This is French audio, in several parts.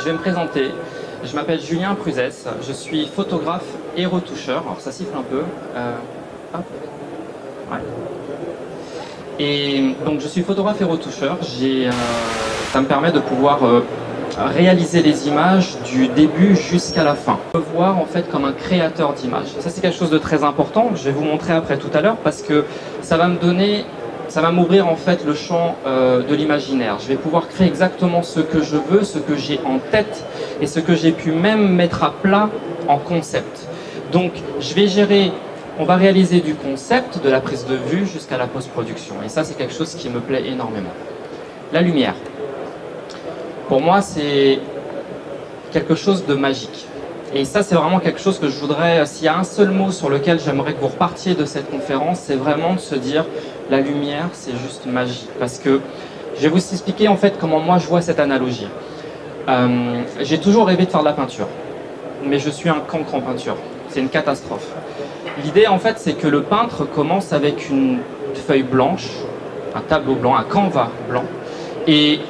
vais me présenter. Je m'appelle Julien Pruzès, je suis photographe et retoucheur. Alors ça siffle un peu. Hop. Ouais. Et donc je suis photographe et retoucheur. Ça me permet de pouvoir réaliser les images du début jusqu'à la fin. On peut voir en fait comme un créateur d'images. Ça c'est quelque chose de très important. Je vais vous montrer après tout à l'heure parce que ça va m'ouvrir en fait le champ de l'imaginaire. Je vais pouvoir créer exactement ce que je veux, ce que j'ai en tête et ce que j'ai pu même mettre à plat en concept. Donc je vais gérer, on va réaliser du concept, de la prise de vue jusqu'à la post-production. Et ça c'est quelque chose qui me plaît énormément. La lumière. Pour moi c'est quelque chose de magique. Et ça c'est vraiment quelque chose que je voudrais, s'il y a un seul mot sur lequel j'aimerais que vous repartiez de cette conférence, c'est vraiment de se dire la lumière c'est juste magique. Parce que je vais vous expliquer en fait comment moi je vois cette analogie. J'ai toujours rêvé de faire de la peinture, mais je suis un cancre en peinture, c'est une catastrophe. L'idée en fait c'est que le peintre commence avec une feuille blanche, un tableau blanc, un canevas blanc, et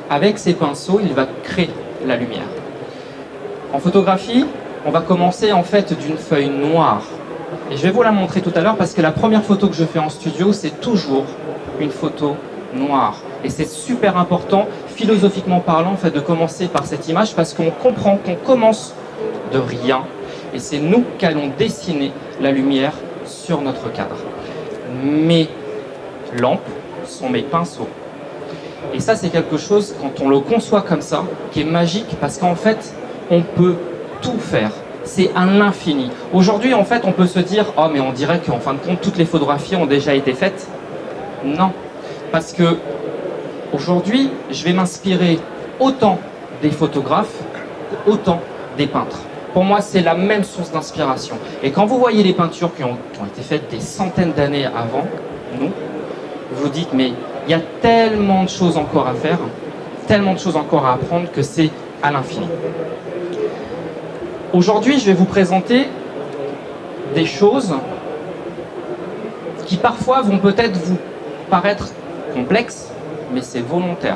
avec ses pinceaux il va créer la lumière. En photographie, on va commencer en fait d'une feuille noire. Et je vais vous la montrer tout à l'heure parce que la première photo que je fais en studio, c'est toujours une photo noire. Et c'est super important, philosophiquement parlant, en fait, de commencer par cette image parce qu'on comprend qu'on commence de rien. Et c'est nous qui allons dessiner la lumière sur notre cadre. Mes lampes sont mes pinceaux. Et ça, c'est quelque chose, quand on le conçoit comme ça, qui est magique parce qu'en fait, on peut tout faire. C'est à l'infini. Aujourd'hui, en fait, on peut se dire « Oh, mais on dirait qu'en fin de compte, toutes les photographies ont déjà été faites. » Non. Parce que aujourd'hui, je vais m'inspirer autant des photographes, autant des peintres. Pour moi, c'est la même source d'inspiration. Et quand vous voyez les peintures qui ont été faites des centaines d'années avant nous, vous vous dites « Mais il y a tellement de choses encore à faire, tellement de choses encore à apprendre que c'est à l'infini. » Aujourd'hui, je vais vous présenter des choses qui parfois vont peut-être vous paraître complexes, mais c'est volontaire.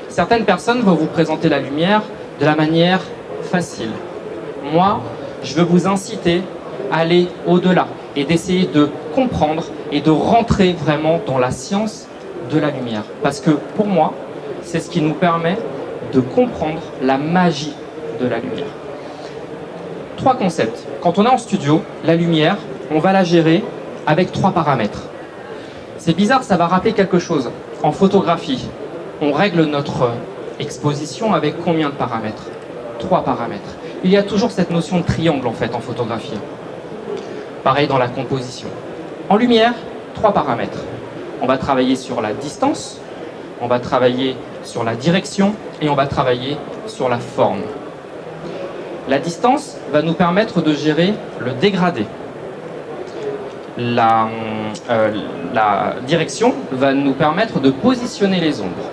Certaines personnes vont vous présenter la lumière de la manière facile. Moi, je veux vous inciter à aller au-delà et d'essayer de comprendre et de rentrer vraiment dans la science de la lumière. Parce que pour moi, c'est ce qui nous permet de comprendre la magie de la lumière. 3 concepts. Quand on est en studio, la lumière, on va la gérer avec 3 paramètres. C'est bizarre, ça va rappeler quelque chose. En photographie, on règle notre exposition avec combien de paramètres? 3 paramètres. Il y a toujours cette notion de triangle en fait en photographie. Pareil dans la composition. En lumière, 3 paramètres. On va travailler sur la distance, on va travailler sur la direction et on va travailler sur la forme. La distance va nous permettre de gérer le dégradé. La direction va nous permettre de positionner les ombres.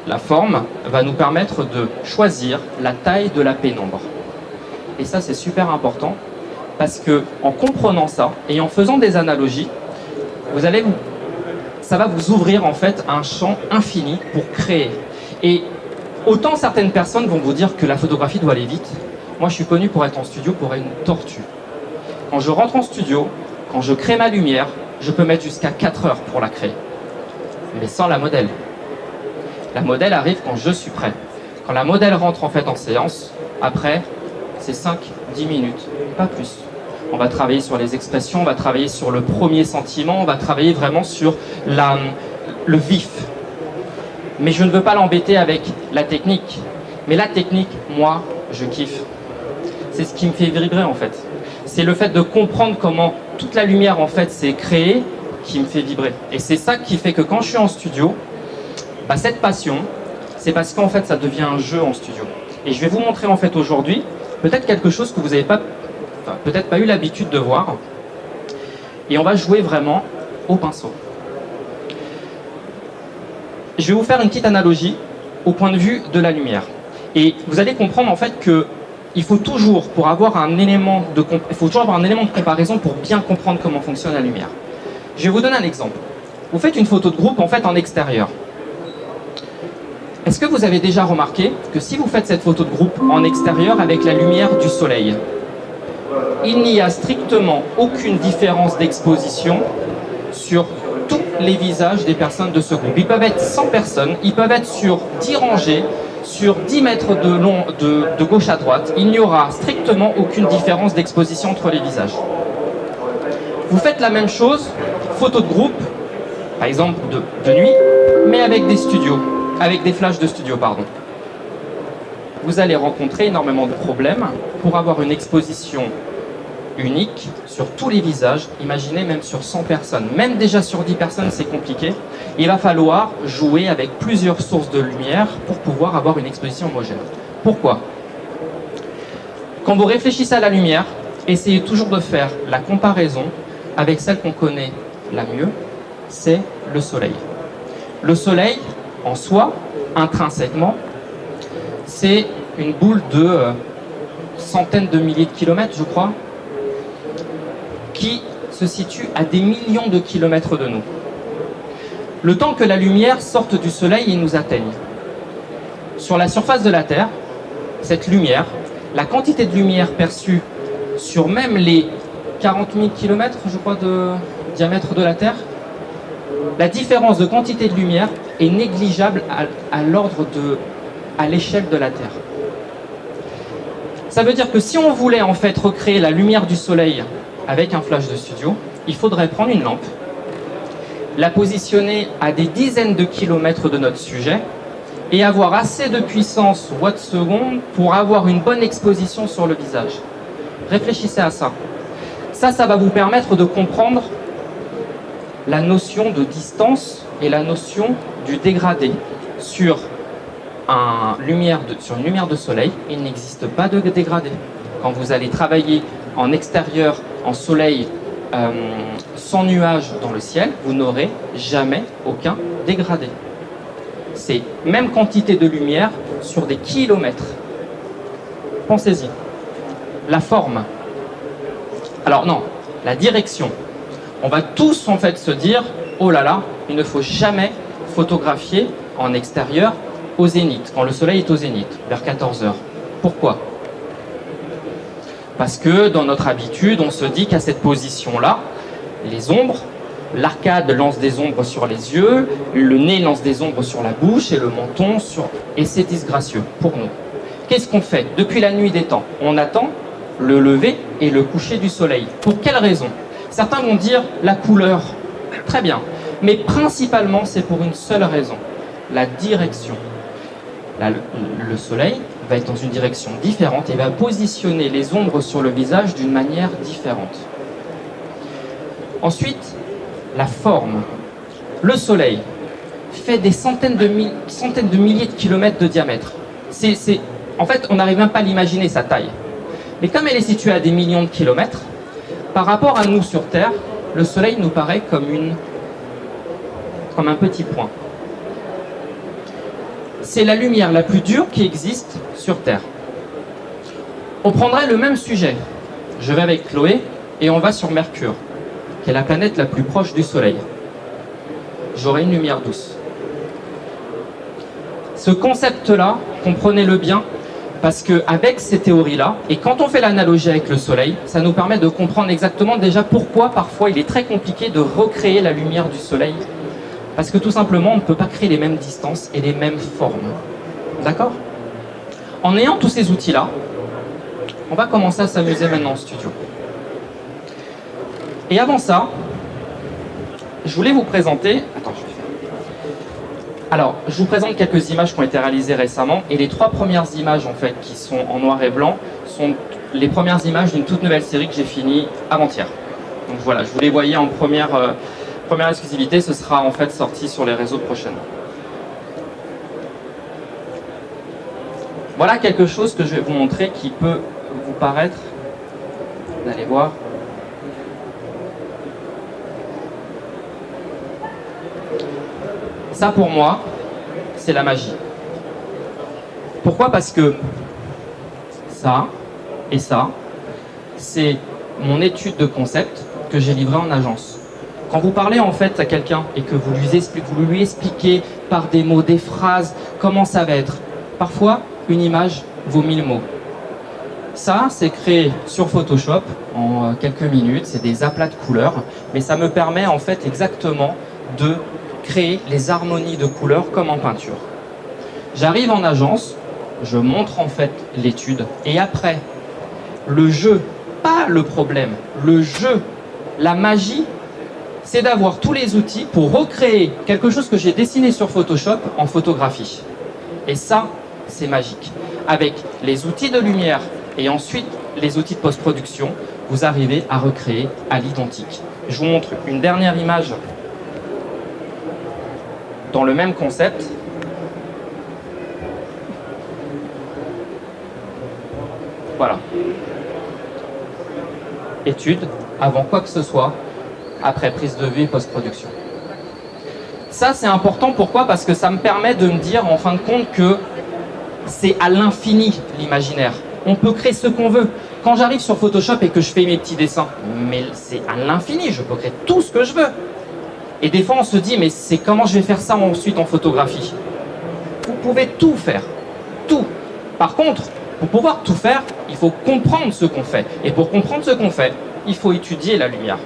La forme va nous permettre de choisir la taille de la pénombre. Et ça, c'est super important parce que en comprenant ça et en faisant des analogies, ça va vous ouvrir en fait un champ infini pour créer. Et autant certaines personnes vont vous dire que la photographie doit aller vite. Moi, je suis connu pour être en studio pour être une tortue. Quand je rentre en studio, quand je crée ma lumière, je peux mettre jusqu'à 4 heures pour la créer. Mais sans la modèle. La modèle arrive quand je suis prêt. Quand la modèle rentre en fait en séance, après, c'est 5-10 minutes, pas plus. On va travailler sur les expressions, on va travailler sur le premier sentiment, on va travailler vraiment sur le vif. Mais je ne veux pas l'embêter avec la technique. Mais la technique, moi, je kiffe. C'est ce qui me fait vibrer en fait. C'est le fait de comprendre comment toute la lumière en fait s'est créée qui me fait vibrer. Et c'est ça qui fait que quand je suis en studio, cette passion, c'est parce qu'en fait ça devient un jeu en studio. Et je vais vous montrer en fait aujourd'hui peut-être quelque chose que vous n'avez peut-être pas eu l'habitude de voir. Et on va jouer vraiment au pinceau. Je vais vous faire une petite analogie au point de vue de la lumière. Et vous allez comprendre en fait que il faut toujours avoir un élément de comparaison pour bien comprendre comment fonctionne la lumière. Je vais vous donner un exemple. Vous faites une photo de groupe en fait en extérieur. Est-ce que vous avez déjà remarqué que si vous faites cette photo de groupe en extérieur avec la lumière du soleil, il n'y a strictement aucune différence d'exposition sur tous les visages des personnes de ce groupe. Ils peuvent être 100 personnes, ils peuvent être sur 10 rangées, sur 10 mètres de long de gauche à droite. Il n'y aura strictement aucune différence d'exposition entre les visages. Vous faites la même chose, photo de groupe, par exemple de nuit, mais avec des studios, avec des flashs de studio, pardon. Vous allez rencontrer énormément de problèmes pour avoir une exposition unique sur tous les visages. Imaginez même sur 100 personnes. Même déjà sur 10 personnes, c'est compliqué. Il va falloir jouer avec plusieurs sources de lumière pour pouvoir avoir une exposition homogène. Pourquoi? Quand vous réfléchissez à la lumière, essayez toujours de faire la comparaison avec celle qu'on connaît la mieux, c'est le soleil. Le soleil, en soi, intrinsèquement, c'est une boule de centaines de milliers de kilomètres, je crois, qui se situe à des millions de kilomètres de nous. Le temps que la lumière sorte du soleil et nous atteigne. Sur la surface de la Terre, cette lumière, la quantité de lumière perçue sur même les 40 000 kilomètres, je crois, de diamètre de la Terre, la différence de quantité de lumière est négligeable à l'échelle de la Terre. Ça veut dire que si on voulait en fait recréer la lumière du soleil avec un flash de studio, il faudrait prendre une lampe, la positionner à des dizaines de kilomètres de notre sujet et avoir assez de puissance watts-seconde pour avoir une bonne exposition sur le visage. Réfléchissez à ça. Ça va vous permettre de comprendre la notion de distance et la notion du dégradé. Sur une lumière de soleil, il n'existe pas de dégradé. Quand vous allez travailler en extérieur, en soleil, sans nuages dans le ciel, vous n'aurez jamais aucun dégradé. C'est même quantité de lumière sur des kilomètres. Pensez-y. La forme. Alors non, la direction. On va tous en fait se dire, oh là là, il ne faut jamais photographier en extérieur au zénith, quand le soleil est au zénith, vers 14 heures. Pourquoi? Parce que dans notre habitude, on se dit qu'à cette position-là, les ombres, l'arcade lance des ombres sur les yeux, le nez lance des ombres sur la bouche et le menton et c'est disgracieux pour nous. Qu'est-ce qu'on fait? Depuis la nuit des temps, on attend le lever et le coucher du soleil. Pour quelle raison? Certains vont dire la couleur. Très bien. Mais principalement, c'est pour une seule raison. La direction. Le soleil va être dans une direction différente et va positionner les ombres sur le visage d'une manière différente. Ensuite, la forme. Le soleil fait des centaines de milliers de kilomètres de diamètre. En fait, on n'arrive même pas à l'imaginer, sa taille. Mais comme elle est située à des millions de kilomètres, par rapport à nous sur Terre, le soleil nous paraît comme un petit point. C'est la lumière la plus dure qui existe sur Terre. On prendrait le même sujet. Je vais avec Chloé et on va sur Mercure, qui est la planète la plus proche du soleil. J'aurai une lumière douce. Ce concept-là, comprenez-le bien, parce qu'avec ces théories-là, et quand on fait l'analogie avec le soleil, ça nous permet de comprendre exactement déjà pourquoi parfois il est très compliqué de recréer la lumière du soleil. Parce que tout simplement, on ne peut pas créer les mêmes distances et les mêmes formes. D'accord? En ayant tous ces outils-là, on va commencer à s'amuser maintenant en studio. Et avant ça, je voulais vous présenter... Alors, je vous présente quelques images qui ont été réalisées récemment, et les 3 premières images en fait qui sont en noir et blanc sont les premières images d'une toute nouvelle série que j'ai finie avant-hier. Donc voilà, je vous les voyais en première exclusivité, ce sera en fait sorti sur les réseaux prochainement. Voilà quelque chose que je vais vous montrer qui peut vous paraître, vous allez voir. Ça pour moi, c'est la magie. Pourquoi? Parce que ça et ça, c'est mon étude de concept que j'ai livrée en agence. Quand vous parlez en fait à quelqu'un et que vous lui expliquez par des mots, des phrases, comment ça va être, parfois une image vaut 1000 mots. Ça, c'est créé sur Photoshop en quelques minutes, c'est des aplats de couleurs, mais ça me permet en fait exactement de créer les harmonies de couleurs comme en peinture. J'arrive en agence, je montre en fait l'étude, et après, le jeu, pas le problème, le jeu, la magie, c'est d'avoir tous les outils pour recréer quelque chose que j'ai dessiné sur Photoshop en photographie. Et ça, c'est magique. Avec les outils de lumière et ensuite les outils de post-production, vous arrivez à recréer à l'identique. Je vous montre une dernière image dans le même concept. Voilà. Étude, avant quoi que ce soit, après prise de vue et post-production. Ça, c'est important. Pourquoi? Parce que ça me permet de me dire, en fin de compte, que c'est à l'infini, l'imaginaire. On peut créer ce qu'on veut. Quand j'arrive sur Photoshop et que je fais mes petits dessins, mais c'est à l'infini, je peux créer tout ce que je veux. Et des fois, on se dit, mais c'est comment je vais faire ça ensuite en photographie? Vous pouvez tout faire. Tout. Par contre, pour pouvoir tout faire, il faut comprendre ce qu'on fait. Et pour comprendre ce qu'on fait, il faut étudier la lumière.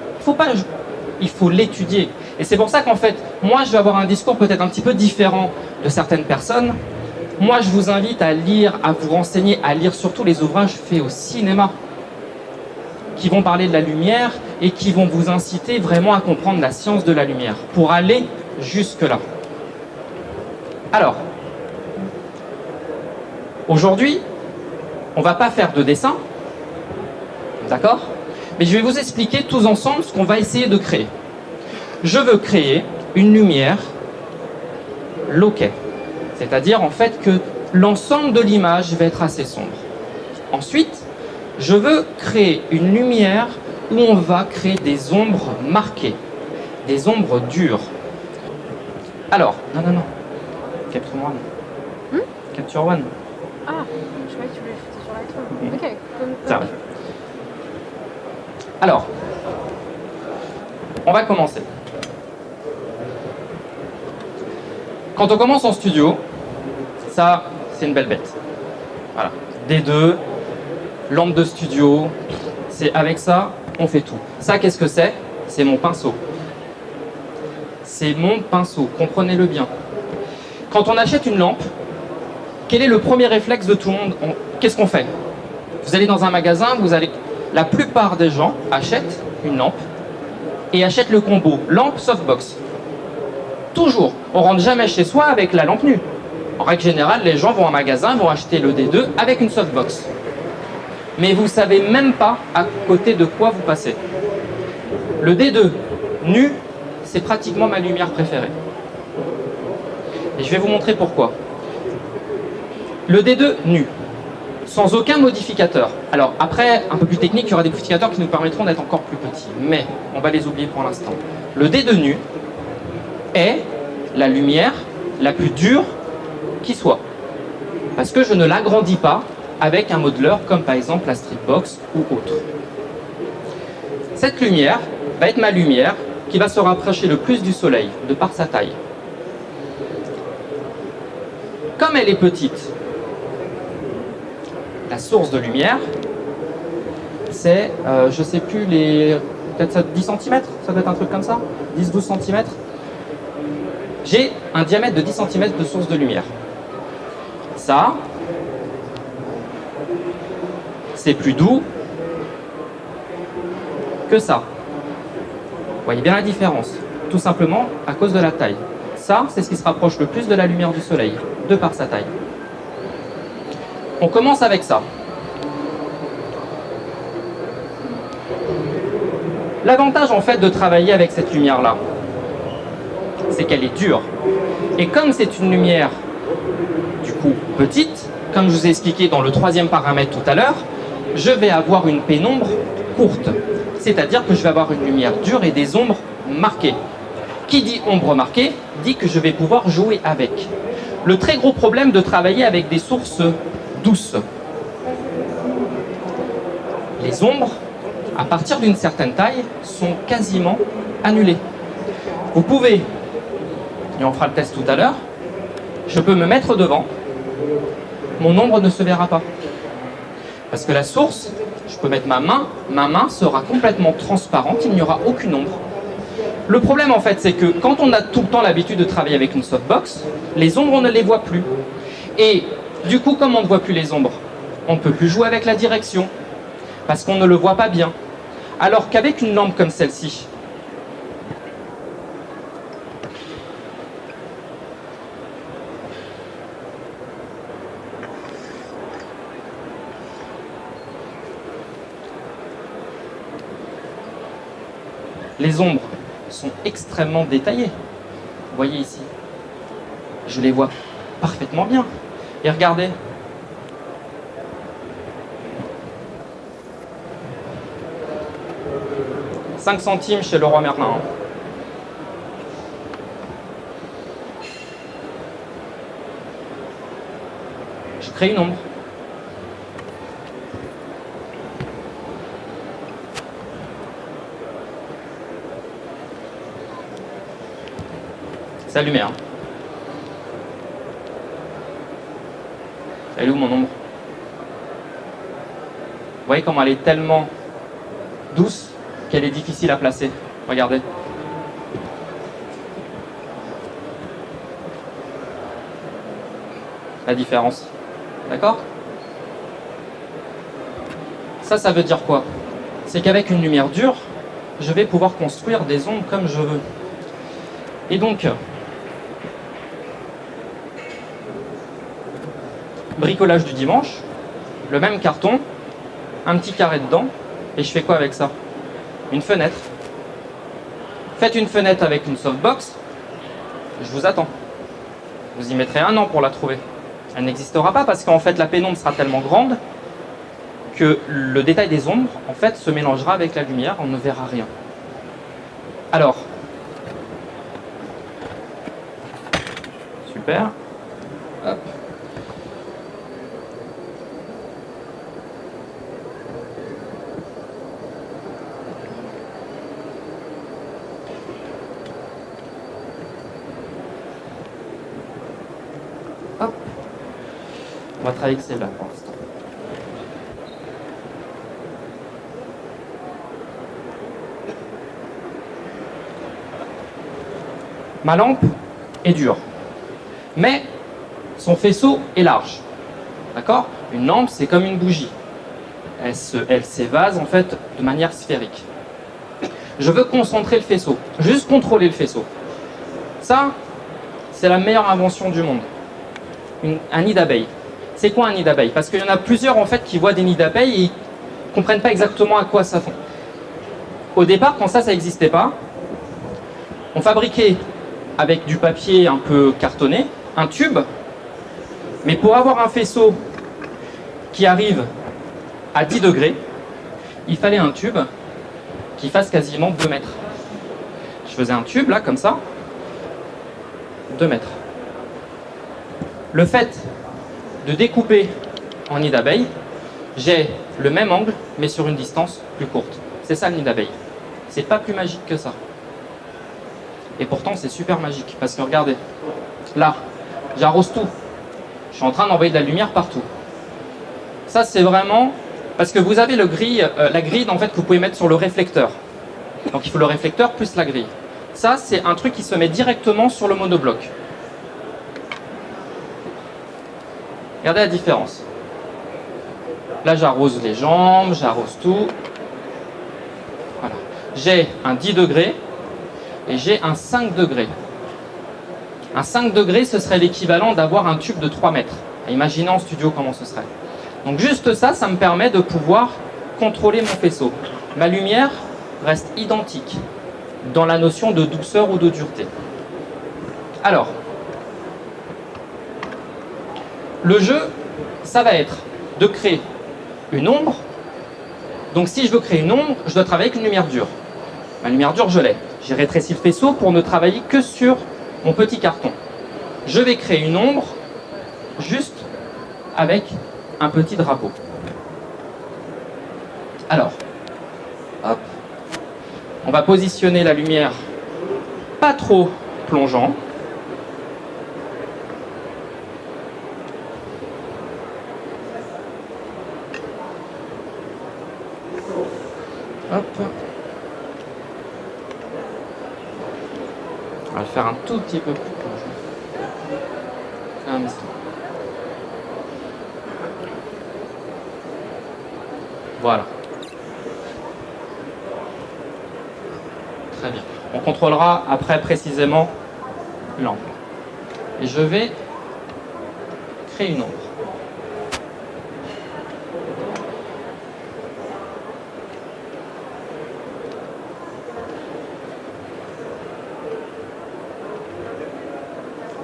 Il faut l'étudier. Et c'est pour ça qu'en fait, moi, je vais avoir un discours peut-être un petit peu différent de certaines personnes. Moi, je vous invite à lire, à vous renseigner, à lire surtout les ouvrages faits au cinéma, qui vont parler de la lumière et qui vont vous inciter vraiment à comprendre la science de la lumière, pour aller jusque-là. Alors, aujourd'hui, on ne va pas faire de dessin, d'accord? Mais je vais vous expliquer tous ensemble ce qu'on va essayer de créer. Je veux créer une lumière low-key, c'est-à-dire en fait que l'ensemble de l'image va être assez sombre. Ensuite, je veux créer une lumière où on va créer des ombres marquées, des ombres dures. Alors, non. Capture One. Capture One. Ah, je croyais que tu voulais shooter sur l'iPhone. Ok, Ça arrive. Alors, on va commencer. Quand on commence en studio, ça, c'est une belle bête. Voilà. D2, lampe de studio, c'est avec ça, on fait tout. Ça, qu'est-ce que c'est? C'est mon pinceau. C'est mon pinceau, comprenez-le bien. Quand on achète une lampe, quel est le premier réflexe de tout le monde? Qu'est-ce qu'on fait? Vous allez dans un magasin, la plupart des gens achètent une lampe et achètent le combo lampe softbox. Toujours. On rentre jamais chez soi avec la lampe nue. En règle générale, les gens vont en magasin, vont acheter le D2 avec une softbox. Mais vous savez même pas à côté de quoi vous passez. Le D2 nu, c'est pratiquement ma lumière préférée. Et je vais vous montrer pourquoi. Le D2 nu, sans aucun modificateur. Alors après, un peu plus technique, il y aura des modificateurs qui nous permettront d'être encore plus petits. Mais on va les oublier pour l'instant. Le D2 nu est la lumière la plus dure qui soit. Parce que je ne l'agrandis pas avec un modeleur comme par exemple la Streetbox ou autre. Cette lumière va être ma lumière qui va se rapprocher le plus du soleil, de par sa taille. Comme elle est petite, la source de lumière, c'est, je sais plus, peut-être 10 cm, ça doit être un truc comme ça, 10-12 cm. J'ai un diamètre de 10 cm de source de lumière. Ça, c'est plus doux que ça. Vous voyez bien la différence, tout simplement à cause de la taille. Ça, c'est ce qui se rapproche le plus de la lumière du soleil, de par sa taille. On commence avec ça. L'avantage en fait de travailler avec cette lumière-là, c'est qu'elle est dure. Et comme c'est une lumière, du coup, petite, comme je vous ai expliqué dans le troisième paramètre tout à l'heure, je vais avoir une pénombre courte. C'est-à-dire que je vais avoir une lumière dure et des ombres marquées. Qui dit ombre marquée, dit que je vais pouvoir jouer avec. Le très gros problème de travailler avec des sources douces. Les ombres, à partir d'une certaine taille, sont quasiment annulées. Vous pouvez, et on fera le test tout à l'heure, je peux me mettre devant, mon ombre ne se verra pas. Parce que la source, je peux mettre ma main sera complètement transparente, il n'y aura aucune ombre. Le problème en fait, c'est que quand on a tout le temps l'habitude de travailler avec une softbox, les ombres on ne les voit plus. Et du coup, comme on ne voit plus les ombres, on ne peut plus jouer avec la direction, parce qu'on ne le voit pas bien. Alors qu'avec une lampe comme celle-ci, les ombres sont extrêmement détaillées. Vous voyez ici, je les vois parfaitement bien. Et regardez, « 5 centimes chez Leroy Merlin. » Je crée une ombre. C'est allumé, hein. Elle est où mon ombre? Vous voyez comment elle est tellement douce qu'elle est difficile à placer. Regardez. La différence. D'accord? Ça veut dire quoi? C'est qu'avec une lumière dure, je vais pouvoir construire des ombres comme je veux. Et donc, bricolage du dimanche, le même carton, un petit carré dedans, et je fais quoi avec ça? Une fenêtre. Faites une fenêtre avec une softbox, je vous attends. Vous y mettrez 1 an pour la trouver. Elle n'existera pas parce qu'en fait la pénombre sera tellement grande que le détail des ombres en fait se mélangera avec la lumière, on ne verra rien. Alors, super. Hop. Hop. On va travailler avec celle-là pour l'instant. Ma lampe est dure, mais son faisceau est large. D'accord? Une lampe, c'est comme une bougie. Elle s'évase en fait de manière sphérique. Je veux concentrer le faisceau, juste contrôler le faisceau. Ça, c'est la meilleure invention du monde. Un nid d'abeille. C'est quoi un nid d'abeille? Parce qu'il y en a plusieurs en fait qui voient des nids d'abeilles et ils ne comprennent pas exactement à quoi ça fait. Au départ, quand ça n'existait pas, on fabriquait avec du papier un peu cartonné, un tube, mais pour avoir un faisceau qui arrive à 10 degrés, il fallait un tube qui fasse quasiment 2 mètres. Je faisais un tube là, comme ça, 2 mètres. Le fait de découper en nid d'abeille, j'ai le même angle, mais sur une distance plus courte. C'est ça le nid d'abeille. C'est pas plus magique que ça. Et pourtant, c'est super magique. Parce que regardez, là, j'arrose tout. Je suis en train d'envoyer de la lumière partout. Ça, c'est vraiment... Parce que vous avez la grille en fait, que vous pouvez mettre sur le réflecteur. Donc il faut le réflecteur plus la grille. Ça, c'est un truc qui se met directement sur le monobloc. Regardez la différence. Là, j'arrose les jambes, j'arrose tout. Voilà. J'ai un 10 degrés et j'ai un 5 degrés. Un 5 degrés, ce serait l'équivalent d'avoir un tube de 3 mètres. Imaginez en studio comment ce serait. Donc juste ça, ça me permet de pouvoir contrôler mon faisceau. Ma lumière reste identique dans la notion de douceur ou de dureté. Alors, le jeu, ça va être de créer une ombre. Donc si je veux créer une ombre, je dois travailler avec une lumière dure. Ma lumière dure, je l'ai. J'ai rétréci le faisceau pour ne travailler que sur mon petit carton. Je vais créer une ombre juste avec un petit drapeau. Alors, hop, on va positionner la lumière pas trop plongeant. Hop. On va le faire un tout petit peu plus plongeant. Comme ça. Voilà. Très bien. On contrôlera après précisément l'angle. Et je vais créer une ombre.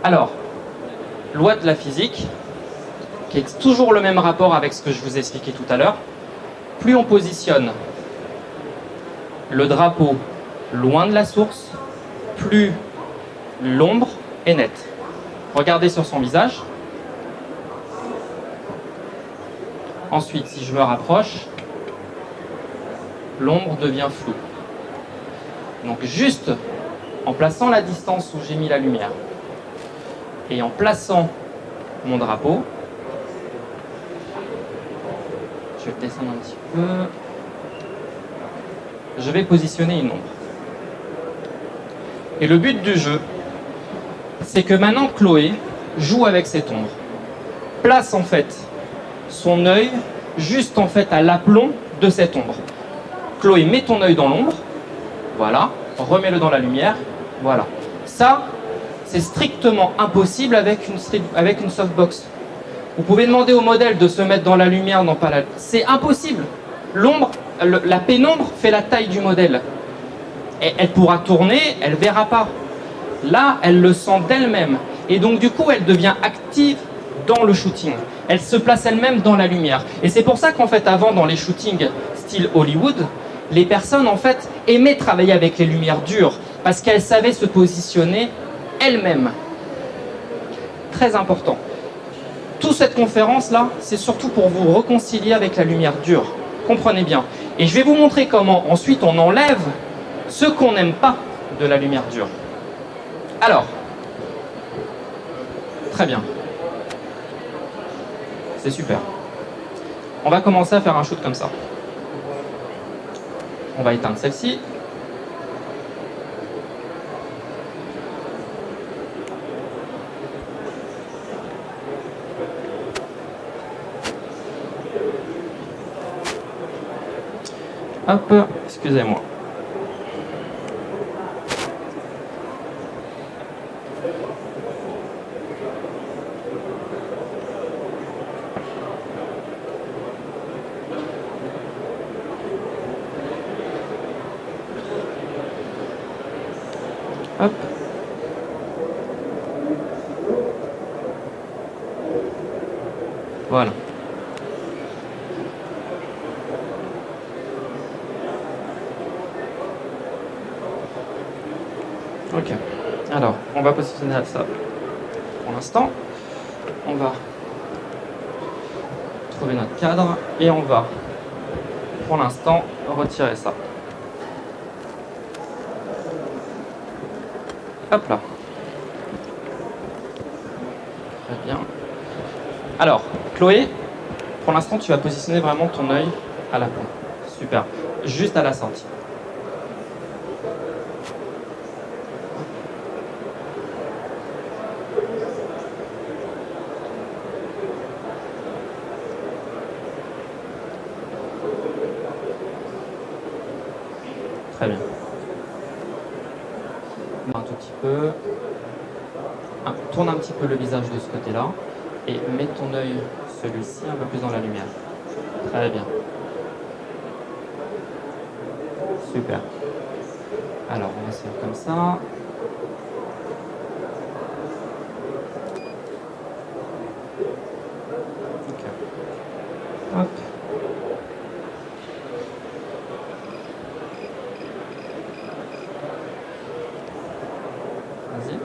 Alors, loi de la physique, qui est toujours le même rapport avec ce que je vous ai expliqué tout à l'heure. Plus on positionne le drapeau loin de la source, plus l'ombre est nette. Regardez sur son visage. Ensuite, si je me rapproche, l'ombre devient floue. Donc juste en plaçant la distance où j'ai mis la lumière et en plaçant mon drapeau, je vais descendre un petit peu, je vais positionner une ombre. Et le but du jeu, c'est que maintenant Chloé joue avec cette ombre. Place en fait son œil juste en fait à l'aplomb de cette ombre. Chloé, mets ton œil dans l'ombre, voilà, remets-le dans la lumière, voilà. Ça, c'est strictement impossible avec une softbox. Vous pouvez demander au modèle de se mettre dans la lumière, non pas la... C'est impossible. L'ombre, la pénombre fait la taille du modèle. Et elle pourra tourner, elle ne verra pas. Là, elle le sent d'elle-même. Et donc, du coup, elle devient active dans le shooting. Elle se place elle-même dans la lumière. Et c'est pour ça qu'en fait, avant, dans les shootings style Hollywood, les personnes, en fait, aimaient travailler avec les lumières dures parce qu'elles savaient se positionner elles-mêmes. Très important. Toute cette conférence-là, c'est surtout pour vous réconcilier avec la lumière dure. Comprenez bien. Et je vais vous montrer comment ensuite on enlève ce qu'on n'aime pas de la lumière dure. Alors, très bien. C'est super. On va commencer à faire un shoot comme ça. On va éteindre celle-ci. Hop, excusez-moi. Hop. Voilà. Ok. Alors, on va positionner ça. Pour l'instant, on va trouver notre cadre et on va, pour l'instant, retirer ça. Hop là. Très bien. Alors, Chloé, pour l'instant, tu vas positionner vraiment ton œil à la pointe. Super. Juste à la sortie. Très bien. Un tout petit peu. Tourne un petit peu le visage de ce côté-là et mets ton œil, celui-ci, un peu plus dans la lumière. Très bien. Super. Alors, on va se faire comme ça. Ok. Hop. Vas-y.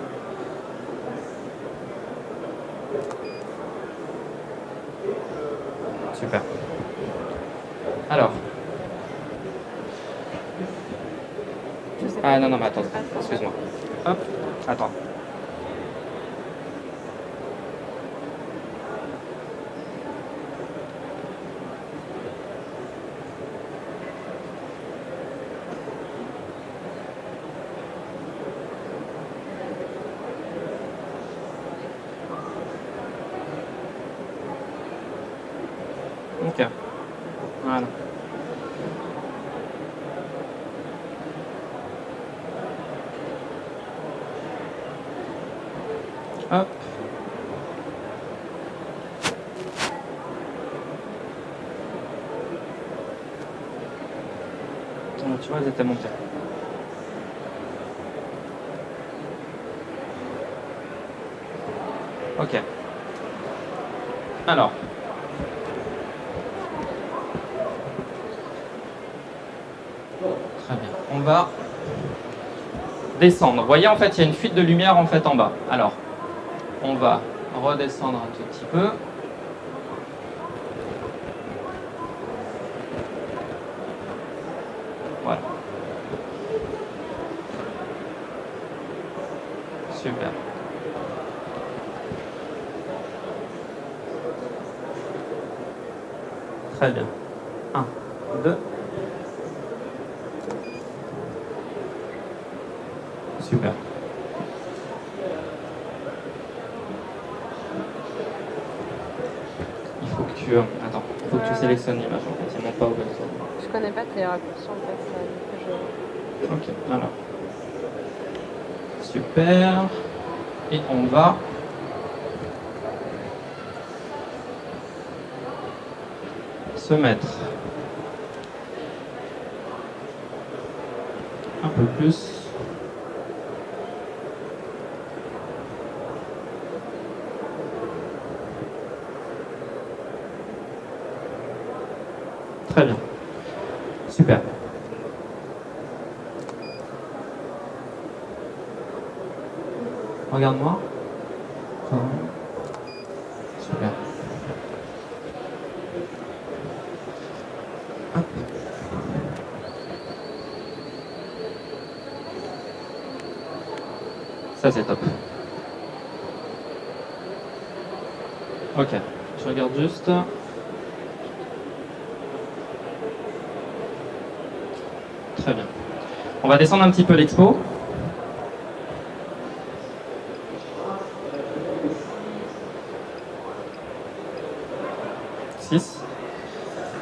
Super. Alors. Ah non, mais attends, excuse-moi. Hop, attends. Ok, voilà. Hop. Tu vois, elles étaient montées. Ok. Alors. Très bien. On va descendre. Vous voyez, en fait, il y a une fuite de lumière en fait en bas. Alors, on va redescendre un tout petit peu. Voilà. Super. Très bien. 1, 2. Super. Il faut que tu... attends, il faut que tu sélectionnes l'image en fait, il ne monte pas au bon endroit. Je connais pas tes raccourcis en fait, ça, Ok, alors. Super. Et on va... se mettre un peu plus. Très bien. Super. Regarde-moi. Super. Hop. Ça c'est top. Ok, je regarde juste. Très bien. On va descendre un petit peu l'expo.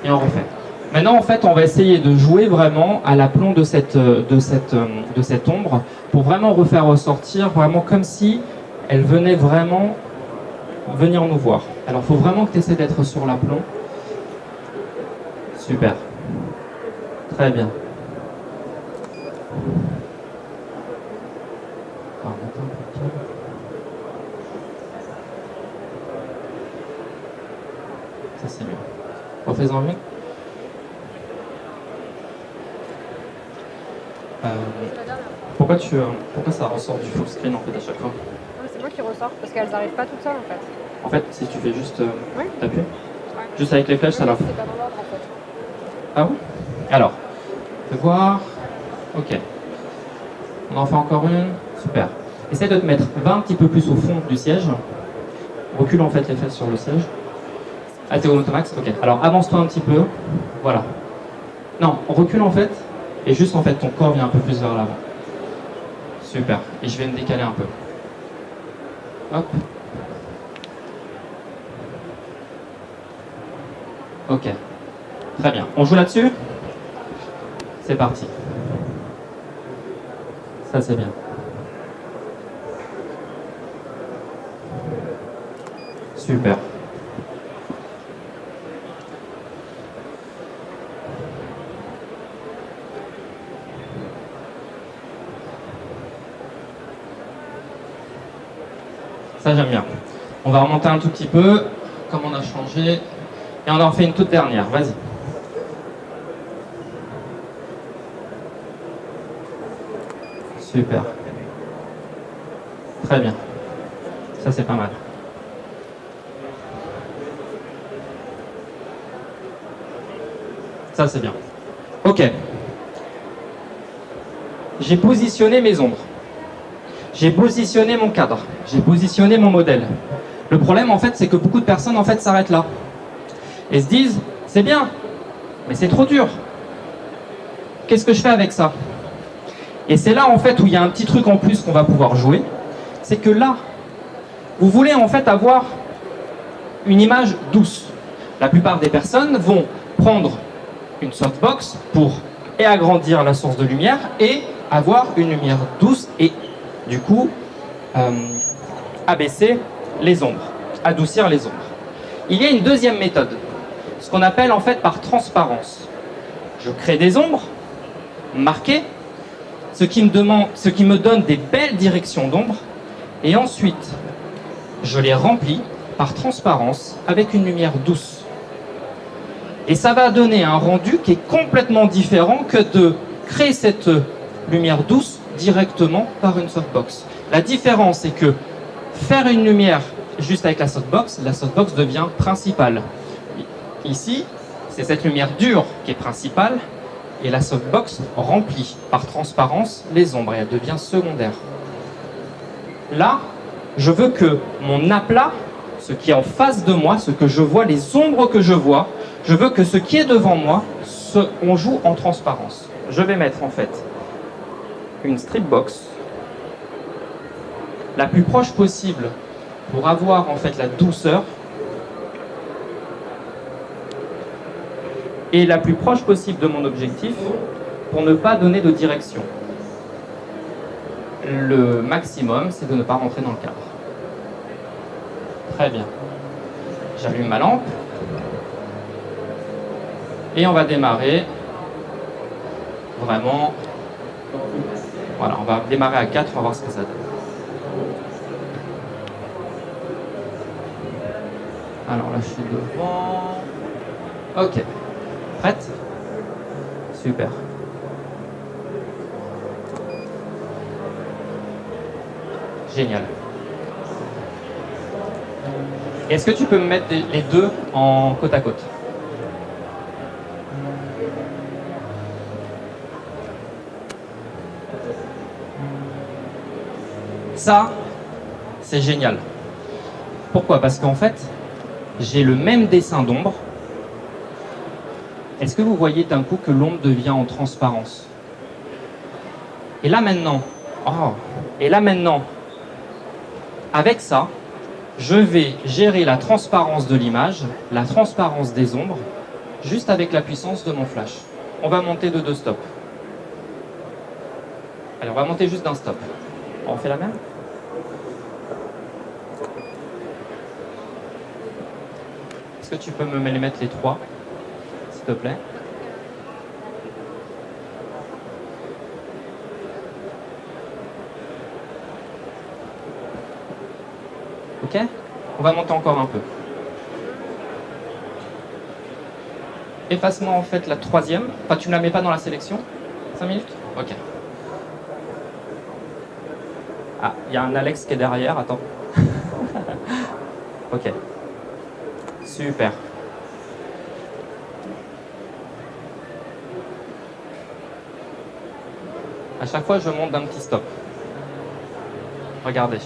Et on refait. Maintenant, en fait, on va essayer de jouer vraiment à l'aplomb de cette ombre pour vraiment refaire ressortir, vraiment comme si elle venait vraiment venir nous voir. Alors, il faut vraiment que tu essaies d'être sur l'aplomb. Super. Très bien. Ça, c'est mieux. Refais-en une. Pourquoi ça ressort du full screen en fait à chaque fois? C'est moi qui ressors parce qu'elles n'arrivent pas toutes seules en fait. En fait, si tu fais juste t'appuies, Ouais. juste avec les flèches, ça la fait. C'est pas dans l'ordre en fait. Ah bon? Alors, fais voir. Ok. On en fait encore une. Super. Essaye de te mettre 20 un petit peu plus au fond du siège. Recule en fait les fesses sur le siège. Ah, t'es au automax? Ok. Alors avance-toi un petit peu. Voilà. Non, on recule en fait. Et juste en fait, ton corps vient un peu plus vers l'avant. Super. Et je vais me décaler un peu. Hop. Ok. Très bien. On joue là-dessus? C'est parti. Ça, c'est bien. Super. Ça, j'aime bien. On va remonter un tout petit peu, comme on a changé. Et on en fait une toute dernière. Vas-y. Super. Très bien. Ça, c'est pas mal. Ça, c'est bien. Ok. J'ai positionné mes ombres. J'ai positionné mon cadre, j'ai positionné mon modèle. Le problème, en fait, c'est que beaucoup de personnes, en fait, s'arrêtent là. Et se disent, c'est bien, mais c'est trop dur. Qu'est-ce que je fais avec ça? Et c'est là, en fait, où il y a un petit truc en plus qu'on va pouvoir jouer. C'est que là, vous voulez, en fait, avoir une image douce. La plupart des personnes vont prendre une softbox pour agrandir la source de lumière et avoir une lumière douce et, du coup, abaisser les ombres, adoucir les ombres. Il y a une deuxième méthode, ce qu'on appelle en fait par transparence. Je crée des ombres marquées, ce qui me donne des belles directions d'ombre, et ensuite je les remplis par transparence avec une lumière douce. Et ça va donner un rendu qui est complètement différent que de créer cette lumière douce directement par une softbox. La différence, c'est que faire une lumière juste avec la softbox devient principale. Ici, c'est cette lumière dure qui est principale, et la softbox remplit par transparence les ombres, et elle devient secondaire. Là, je veux que mon aplat, ce qui est en face de moi, ce que je vois, les ombres que je vois, je veux que ce qui est devant moi, on joue en transparence. Je vais mettre en fait une stripbox la plus proche possible pour avoir en fait la douceur et la plus proche possible de mon objectif pour ne pas donner de direction. Le maximum, c'est de ne pas rentrer dans le cadre. Très bien. J'allume ma lampe. Et on va démarrer vraiment. Voilà, on va démarrer à 4, on va voir ce que ça donne. Alors là, je suis devant. Ok. Prête? Super. Génial. Est-ce que tu peux me mettre les deux en côte à côte? Ça, c'est génial. Pourquoi? Parce qu'en fait, j'ai le même dessin d'ombre. Est-ce que vous voyez d'un coup que l'ombre devient en transparence? Et là maintenant, avec ça, je vais gérer la transparence de l'image, la transparence des ombres, juste avec la puissance de mon flash. On va monter de 2 stops. Allez, on va monter juste d'un stop. On fait la même? Est-ce que tu peux me les mettre les 3, s'il te plaît? Ok? On va monter encore un peu. Efface-moi en fait la 3e. Enfin, tu ne la mets pas dans la sélection? 5 minutes? Ok. Ah, il y a un Alex qui est derrière, attends. Ok. Super. À chaque fois, je monte d'un petit stop. Regardez.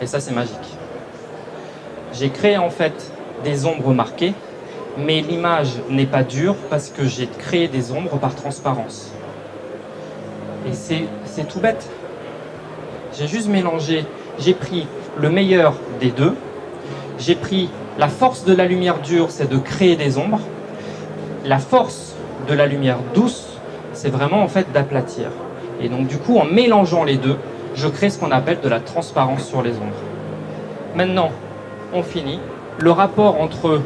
Et ça, c'est magique. J'ai créé en fait des ombres marquées, mais l'image n'est pas dure parce que j'ai créé des ombres par transparence. Et c'est tout bête. J'ai juste mélangé, j'ai pris le meilleur des deux, j'ai pris la force de la lumière dure, c'est de créer des ombres, la force de la lumière douce, c'est vraiment en fait d'aplatir. Et donc du coup, en mélangeant les deux, je crée ce qu'on appelle de la transparence sur les ombres. Maintenant, on finit. Le rapport entre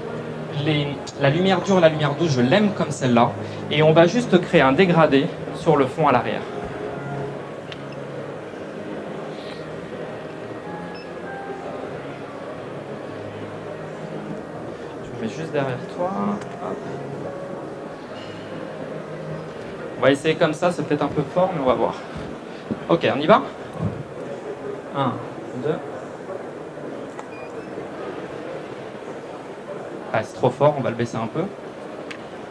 la lumière dure et la lumière douce, je l'aime comme celle-là. Et on va juste créer un dégradé sur le fond à l'arrière. Je me mets juste derrière toi. Hop. On va essayer comme ça, c'est peut-être un peu fort, mais on va voir. Ok, on y va? 1, 2. Ah, c'est trop fort, on va le baisser un peu.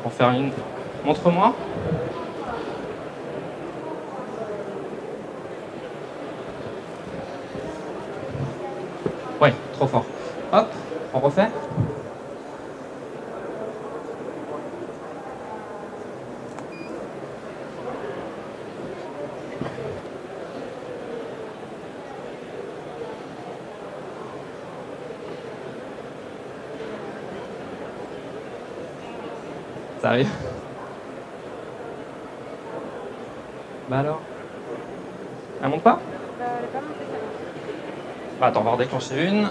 Pour faire une. Montre-moi. Ouais, trop fort. Hop, on refait. Ça arrive. Bah alors? Elle monte pas? Elle est pas montée, celle-là. Bah attends, on va en déclencher une.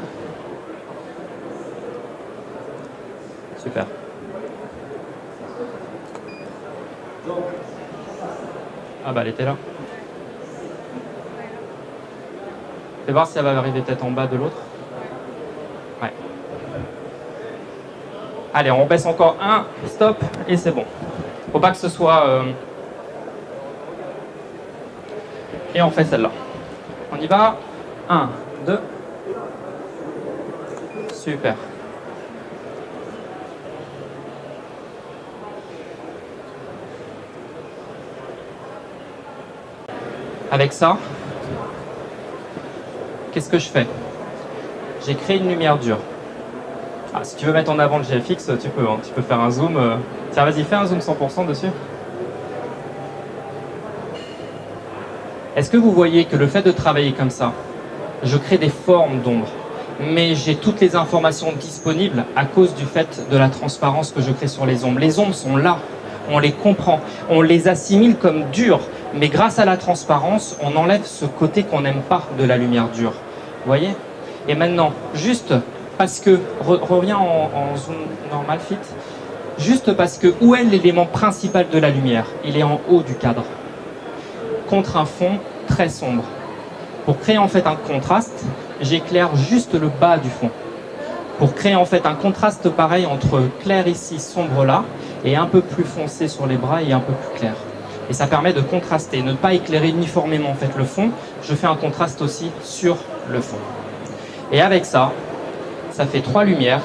Super. Ah bah elle était là. Fais voir si elle va arriver peut-être en bas de l'autre. Ouais. Allez, on baisse encore un, stop, et c'est bon. Faut pas que ce soit... Et on fait celle-là. On y va. 1, 2. Super. Avec ça, qu'est-ce que je fais? J'ai créé une lumière dure. Ah, si tu veux mettre en avant le GFX, tu peux. Hein. Tu peux faire un zoom. Tiens, vas-y, fais un zoom 100% dessus. Est-ce que vous voyez que le fait de travailler comme ça, je crée des formes d'ombre, mais j'ai toutes les informations disponibles à cause du fait de la transparence que je crée sur les ombres. Les ombres sont là, on les comprend, on les assimile comme dures, mais grâce à la transparence, on enlève ce côté qu'on n'aime pas de la lumière dure. Vous voyez? Et maintenant, juste parce que, reviens en zoom normal fit, juste parce que où est l'élément principal de la lumière? Il est en haut du cadre, contre un fond très sombre. Pour créer en fait un contraste, j'éclaire juste le bas du fond. Pour créer en fait un contraste pareil entre clair ici, sombre là, et un peu plus foncé sur les bras et un peu plus clair. Et ça permet de contraster, ne pas éclairer uniformément en fait le fond. Je fais un contraste aussi sur le fond. Et avec ça, ça fait 3 lumières.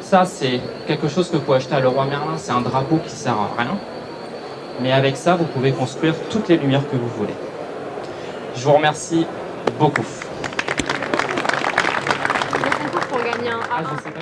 Ça c'est quelque chose que vous pouvez acheter à Leroy Merlin, c'est un drapeau qui sert à rien. Mais avec ça, vous pouvez construire toutes les lumières que vous voulez. Je vous remercie beaucoup. Le concours pour gagner un Ah, A1. je sais pas.